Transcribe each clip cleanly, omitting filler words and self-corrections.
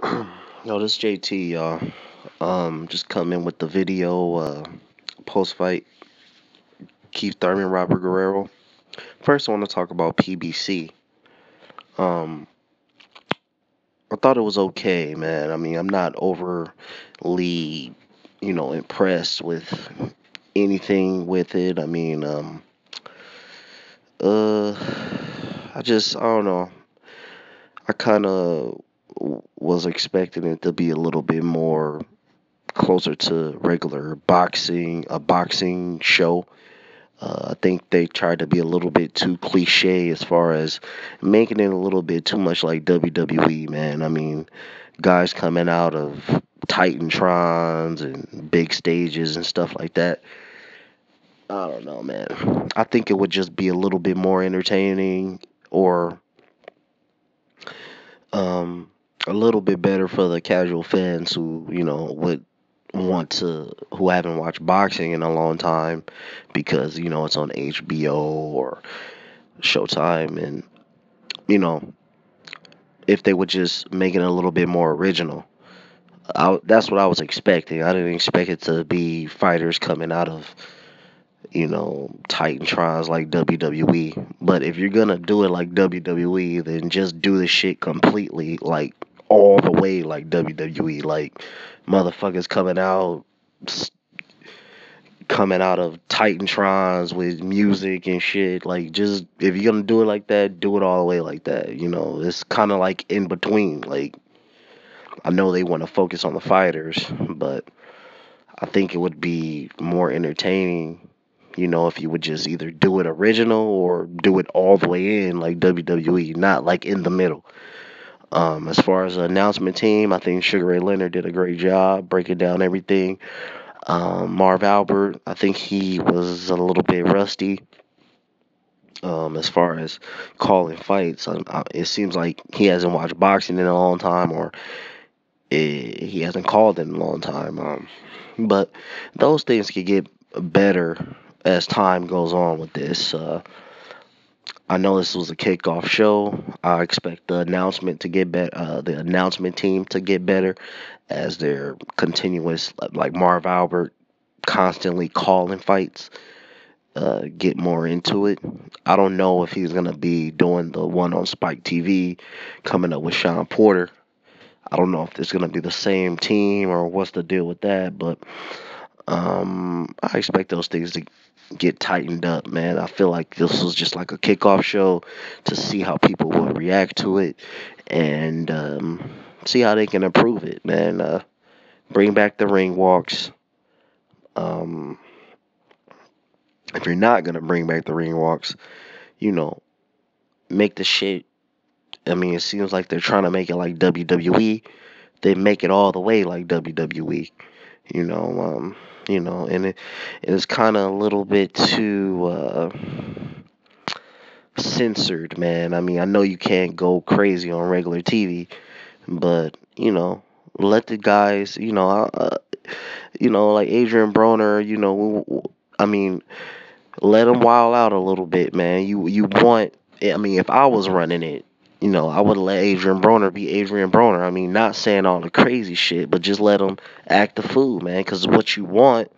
Yo, this JT, y'all. Just come in with the video, post fight, Keith Thurman, Robert Guerrero. First, I want to talk about PBC. Um, I thought it was okay, man. I mean, I'm not overly, impressed with anything with it. I mean, uh, I don't know. I kind of was expecting it to be a little bit more closer to regular boxing, a boxing show. I think they tried to be a little bit too cliche as far as making it a little bit too much like WWE, man. I mean, guys coming out of Titantrons and big stages and stuff like that. I don't know, man. I think it would just be a little bit more entertaining or um, a little bit better for the casual fans who, would who haven't watched boxing in a long time because, it's on HBO or Showtime, and you know, if they would just make it a little bit more original. That's what I was expecting. I didn't expect it to be fighters coming out of, Titantrons like WWE. But if you're gonna do it like WWE, then just do the shit completely, like all the way like WWE. Like motherfuckers coming out of Titantrons with music and shit. Like, just if you're gonna do it like that, do it all the way like that. It's kind of like in between. Like, I know they want to focus on the fighters, but I think it would be more entertaining. If you would just either do it original or do it all the way in like WWE, not like in the middle. As far as the announcement team, I think Sugar Ray Leonard did a great job breaking down everything. Marv Albert, I think he was a little bit rusty as far as calling fights. It seems like he hasn't watched boxing in a long time, or he hasn't called in a long time. But those things could get better as time goes on with this. I know this was a kickoff show. I expect the announcement to get better, the announcement team to get better as they're continuous, like Marv Albert constantly calling fights, get more into it. I don't know if he's gonna be doing the one on Spike TV, coming up with Sean Porter. I don't know if it's gonna be the same team or what's the deal with that, but I expect those things to get tightened up, man. I feel like this was just like a kickoff show to see how people will react to it and see how they can improve it, man. Bring back the ring walks. Um, if you're not gonna bring back the ring walks, you know, make the shit. I mean, it seems like they're trying to make it like WWE. They make it all the way like WWE. You know, and it's kind of a little bit too censored, man. I mean, I know you can't go crazy on regular TV, but let the guys, like Adrian Broner, I mean, let them wild out a little bit, man. You want? I mean, if I was running it, I would let Adrian Broner be Adrian Broner. I mean, not saying all the crazy shit, but just let him act the fool, man. Because what you want,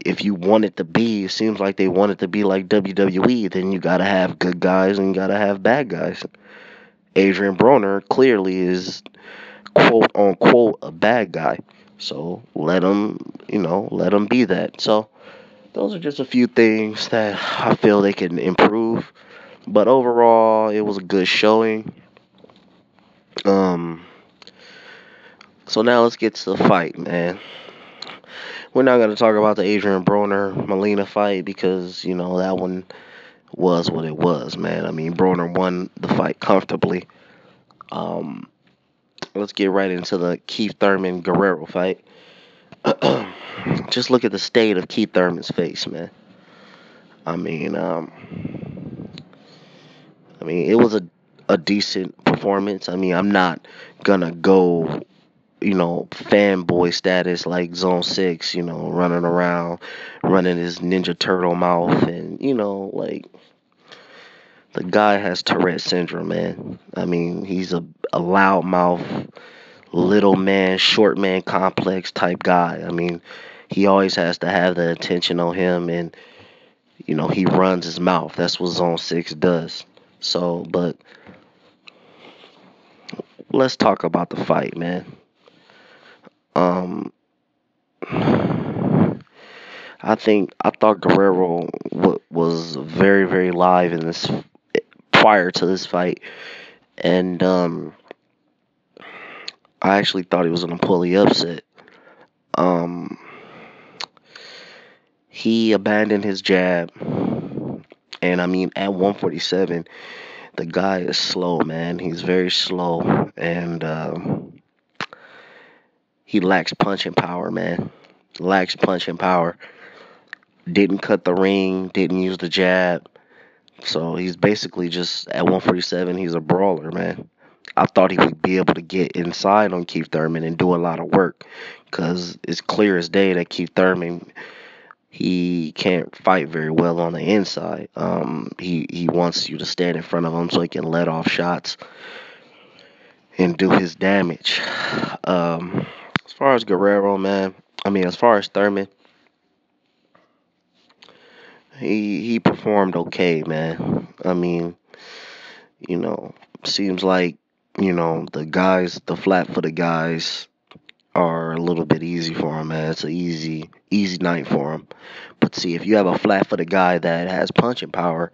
if you want it to be, it seems like they want it to be like WWE. Then you gotta have good guys and you gotta have bad guys. Adrian Broner clearly is quote unquote a bad guy. So let him be that. So those are just a few things that I feel they can improve. But overall, it was a good showing. Um, so now let's get to the fight, man. We're not gonna talk about the Adrian Broner Molina fight because that one was what it was, man. I mean, Broner won the fight comfortably. Um, let's get right into the Keith Thurman Guerrero fight. Just look at the state of Keith Thurman's face, man. I mean, it was a decent performance. I mean, I'm not gonna go, fanboy status like Zone 6, running around, running his Ninja Turtle mouth, and, like, the guy has Tourette syndrome, man. I mean, he's a loud mouth, little man, short man complex type guy. I mean, he always has to have the attention on him, and he runs his mouth. That's what Zone 6 does. So, but let's talk about the fight, man. Um, I thought Guerrero was very very live in this prior to this fight, and I actually thought he was gonna pull the upset. Um, he abandoned his jab, and I mean at 147, the guy is slow, man. He's very slow, and he lacks punching power, man. Lacks punching power. Didn't cut the ring. Didn't use the jab. So he's basically just at 147. He's a brawler, man. I thought he would be able to get inside on Keith Thurman and do a lot of work, because it's clear as day that Keith Thurman, he can't fight very well on the inside. He wants you to stand in front of him so he can let off shots and do his damage. Um, as far as Guerrero, man, I mean, as far as Thurman, he performed okay, man. I mean, you know, seems like the flat-footed guys are a little bit easy for him, man. It's an easy night for him. But see, if you have a flat-footed guy that has punching power,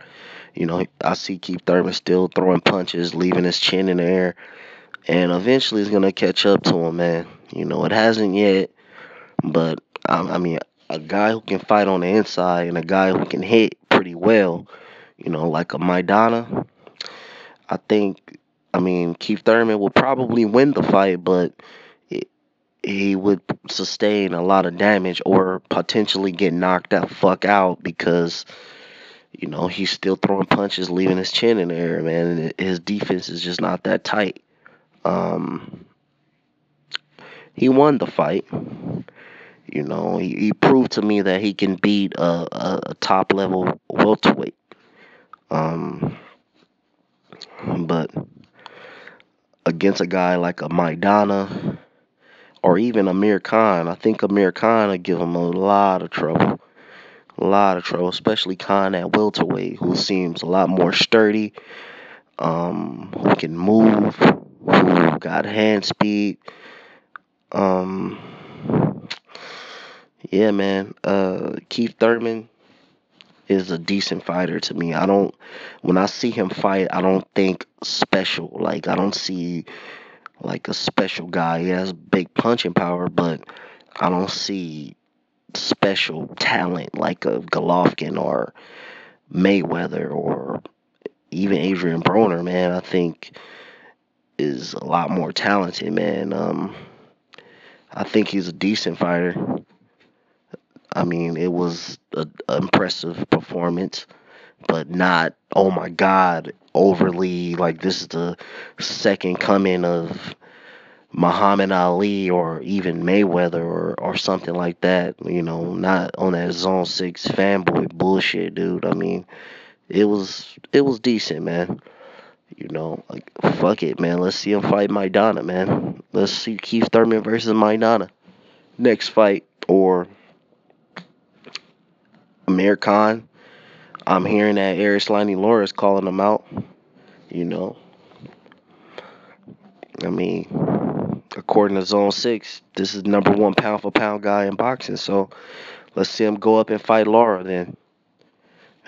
I see Keith Thurman still throwing punches, leaving his chin in the air, and eventually it's gonna catch up to him, man. It hasn't yet, but I mean, a guy who can fight on the inside and a guy who can hit pretty well, like a Maidana, I think. I mean, Keith Thurman will probably win the fight, but it, he would sustain a lot of damage or potentially get knocked the fuck out because he's still throwing punches, leaving his chin in the air, man. And his defense is just not that tight. Um, he won the fight. He proved to me that he can beat a top level welterweight. Um, but against a guy like a Maidana or even Amir Khan, I think Amir Khan would give him a lot of trouble. A lot of trouble, especially Khan at welterweight, who seems a lot more sturdy, who can move, who got hand speed. Um, yeah, man. Keith Thurman is a decent fighter to me. When I see him fight, I don't think special. Like, I don't see like a special guy. He has big punching power, but I don't see special talent like a Golovkin or Mayweather or even Adrian Broner, man. I think is a lot more talented, man. I think he's a decent fighter. I mean, it was an impressive performance, but not, oh my God, overly like this is the second coming of Muhammad Ali or even Mayweather or something like that. Not on that Zone 6 fanboy bullshit, dude. I mean, it was decent, man. Like fuck it, man. Let's see him fight Maidana, man. Let's see Keith Thurman versus Maidana next fight, or Amir Khan. I'm hearing that Arislani Laura is calling him out. You know, I mean, according to Zone 6, this is number one pound for pound guy in boxing. So let's see him go up and fight Laura then.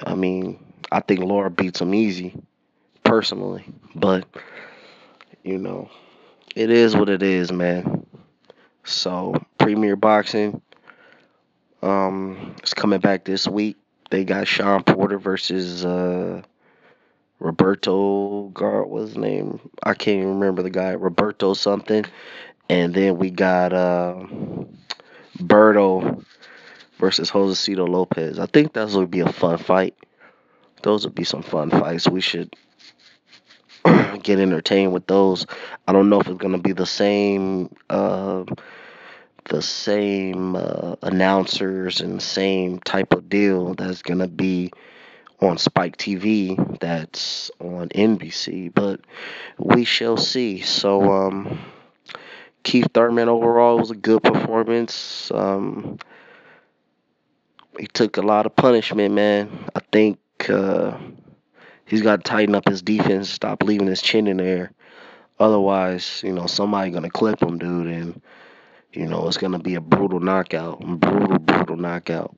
I mean, I think Laura beats him easy, personally. But, you know, it is what it is, man. So, Premier Boxing, it's coming back this week. They got Sean Porter versus Roberto what's his name? I can't even remember the guy. Roberto something. And then we got Berto versus Josecito Lopez. I think those would be a fun fight. Those would be some fun fights. We should get entertained with those. I don't know if it's gonna be the same announcers and same type of deal that's gonna be on Spike TV that's on NBC, but we shall see. So Keith Thurman overall was a good performance. He took a lot of punishment, man. I think he's got to tighten up his defense, stop leaving his chin in there. Otherwise, somebody gonna clip him, dude, and it's gonna be a brutal knockout, brutal knockout.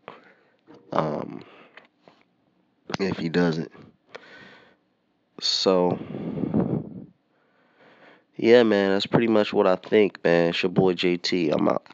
Um, if he doesn't. So, yeah, man, that's pretty much what I think, man. It's your boy JT. I'm out.